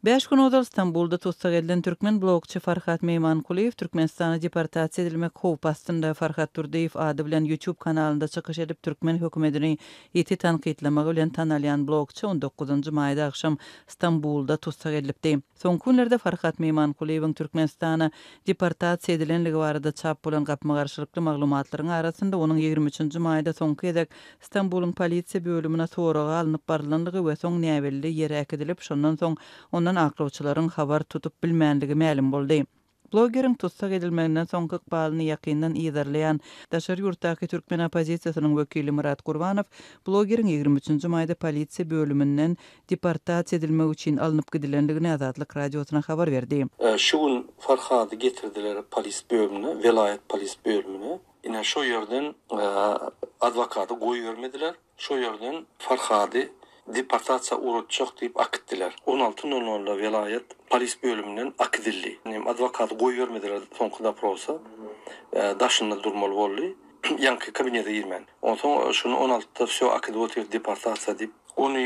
5 gün odal İstanbul'da tutsak edilen Türkmen blogçı Farhat Meymankuliyev Türkmenistan'a deportasiya edilmek howp astında Farhat Turdiyev adı bilen YouTube kanalında çıkış edip Türkmen hökümetini ýeti tanqidlemek bilen tanalyan blogçı 19-njy maýda akşam İstanbul'da tutsak edilipdi. Soňky günlerde Farhat Meymankuliyewiň Türkmenistan'a deportasiya edilenligi barada çap bolan gapma garşylykly maglumatlaryň arasynda onuň 23-nji maýda soňky edek İstanbul'un polisiýa bölümine soraga alınıp barlanlygy we soň näwelli ýere äkidilip şondan soň ondan aklawçylaryň habar tutup bilmänligi ma'lum boldy. Blogeriň tutsak edilmeginden soňky ykbalyny ýakyndan ýerleýän daşary ýurtdaky Türkmen opozisiýasynyň wekili Murat Gurbanow blogeriň 23-nji maýda polisiýa bölüminden deportasiýa edilmek üçin alınıp gidilenligini Azatlyk radiosyna habar berdi. Şu gün Farhaty getirdiler polis bölümüne, velayet polis bölümüne. Ine şu yerden advokaty goýbermediler. Şu yerden Farhaty deportasiya uğratacak diýip akitdiler. 16.00'da velayet polis bölümünden akidildi. Advokaty goýbermediler soňky prosa. Daşynda durmaly boldy. Ýanky kabinete girmen. Ondan şunu 16'da şo akidip otyr deportasiya diýip onu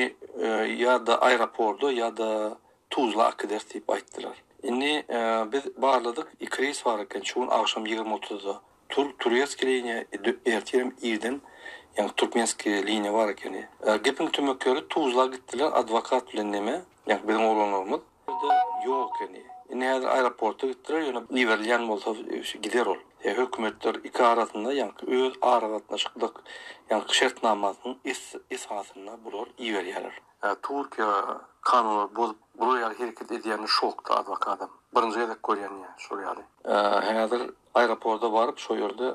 ya da aeroportda ya da Tuzla akidip diýip aýtdylar. Indi biz barladyk 2 reis bar eken şu gün akşam 20:30'da Turkiýe linia ertirem ýerden yani Türkmenski linia var ekeni. Gepin tümökleri Tuzla gittiler advokat bilen neme. Yani benim oğlanlarımız. Burada yok ekeni. Näder aeroporta gittiler. Yani niverleyen bolsa gider ol. Hökümetler iki arasında yani öz aragatına çıktık. Yani şertnamasynyň esasına bulor iýerýärler. Türkiýe kanuny bozup buraya hareket edýän şokda advokatam. Birinji edek görýän şol ýaly. Häzir aeroporta baryp şo ýerde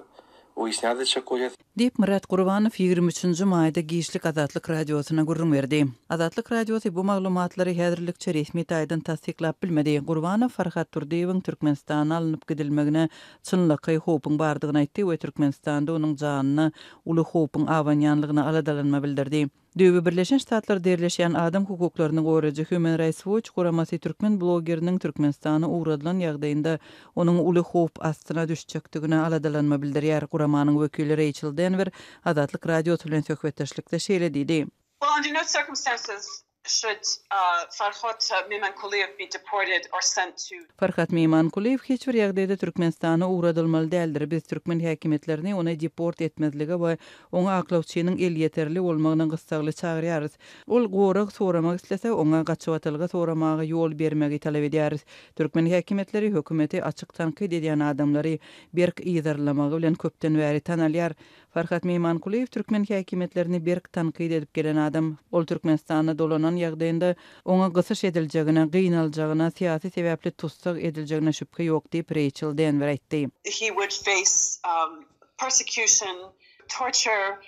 o isnäde çekoýat. Diýip Murat Gurbanow 23-nji maýda Giýişlik Azatlyk radiosyna gurrun berdi. Azatlyk radiosy bu maglumatlary häzirlikçe resmi taýdan tasdiklap bilmedi. Gurbanow Farhat Turdiýewiň Türkmenistana alınıp gidilmegine çynlyky howpyň bardygyny aýtdy we Türkmenistanda onuň janyny uly howpyň awanýanlygyna aladalanma bildirdi. Düýbi Birleşen Ştatlar derleşýän adam hukuklaryny goraýjy Human Rights Watch guramasy Türkmen blogeriniň Türkmenistana uğradylan ýagdaýynda onuň uly howp astyna düşjekdigine aladalanma bildirýär. Guramanyň wekili Rachel Denver Azatlyk radiosu bilen söhbetdeşlikde şeýle diýdi. Well, under no circumstances should Farhat Meymankuliyev be deported or sent to. Farhat Meymankuliyev hiç bir ýagdaýda Türkmenistana uğradylmaly däldir. Biz Türkmen häkimetlerini ony deport etmezlige we oňa aklawçynyň el ýeterli bolmagyny gysgaly çagyrýarys. Ol gorak soramak islese oňa gaçyp atylgy soramagy ýol bermegi talap edýäris. Türkmen häkimetleri hökümeti açyk tanqid edýän adamlary berk ýyzarlamagy bilen köpden bäri tanalýar. Farhat Meymankuliyev Türkmen häkimetlerini berk tanqid edip gelen adam. Ol Türkmenistana dolanan ýagdaýynda oňa gysyş ediljegine, gynaljagyna, siýasy sebäpli tutsak ediljegine şüphe ýok diýip Rachel Denver aýtdy. He would face persecution, torture,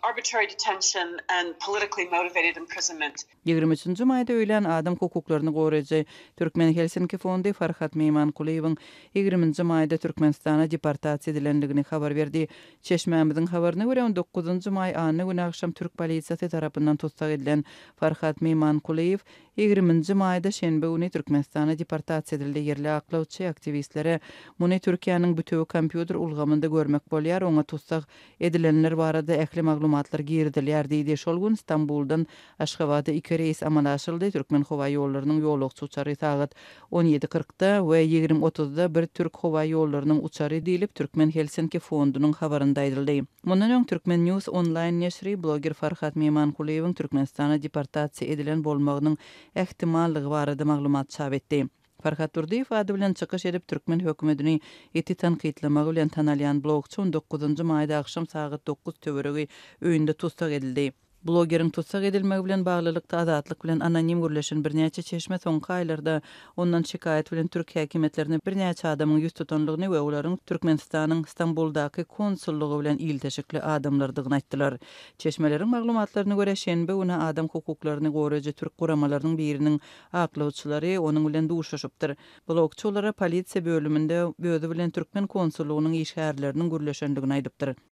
arbitrary detention and politically motivated imprisonment. 23-nji maýda öýlen adam hukuklaryny goraýjy Türkmen Helsinki fondy Farhat Meymankuliyewiň 20-nji maýda Türkmenistana deportasiýa edilenligini habar berdi. Çeşmämiziň habaryna görä 19-njy maý anyny gün akşam Türk polisiýasy tarapyndan tutsak edilen Farhat Meymankuliyew 20-nji maýda şenbe güni Türkmenistana deportasiýa edildi. Yerli aklawçy aktivistlere muny Türkiýanyň bütöw kompýuter ulgamynda görmek bolýar. Oňa tutsak edilenler barada ähli maglumatlar girdilýär diýdi. Şol gün İstanbuldan Aşgabat'a 2 reis amallaşyldy. Türkmen howa ýollarynyň ýolagçy uçary saat 17:40-da we 20:30-da bir Türk howa ýollarynyň uçary diýilip Türkmen Helsinki fondunyň habarynda aýdyldy. Mundan öň Türkmen News online neşri bloger Farhat Meymankuliyewiň Türkmenistana deportasiýa edilen bolmagynyň ähtimallygy barada maglumat çap etdi. Farhat Turdiýew ady bilen çykyş edip Türkmen hökümetini eti tanqidlemek bilen tanalýan blogçy 19-njy maýda akşam saat 9 töweregi öýünde tutsak edildi. Blogeriň tutsak edilmegi bilen baglylykda Azatlyk bilen anonim gürleşen birnäçe çeşme soňky aýlarda ondan şikaýet bilen Türk häkimetlerine birnäçe adamyň ýüz tutanlygyny we olaryň Türkmenistanyň Istanbuldaky konsullugy bilen ilteşikli adamlardygyny aýtdylar. Çeşmeleriň maglumatlaryna görä şenbe güni adam hukuklaryny goraýjy Türk guramalarının biriniň aklawçylary onuň bilen duşuşypdyr. Blogçy olara polisiýa bölüminde bözi bilen Türkmen konsullugynyň işgärleriniň gürleşendigini aýdypdyr.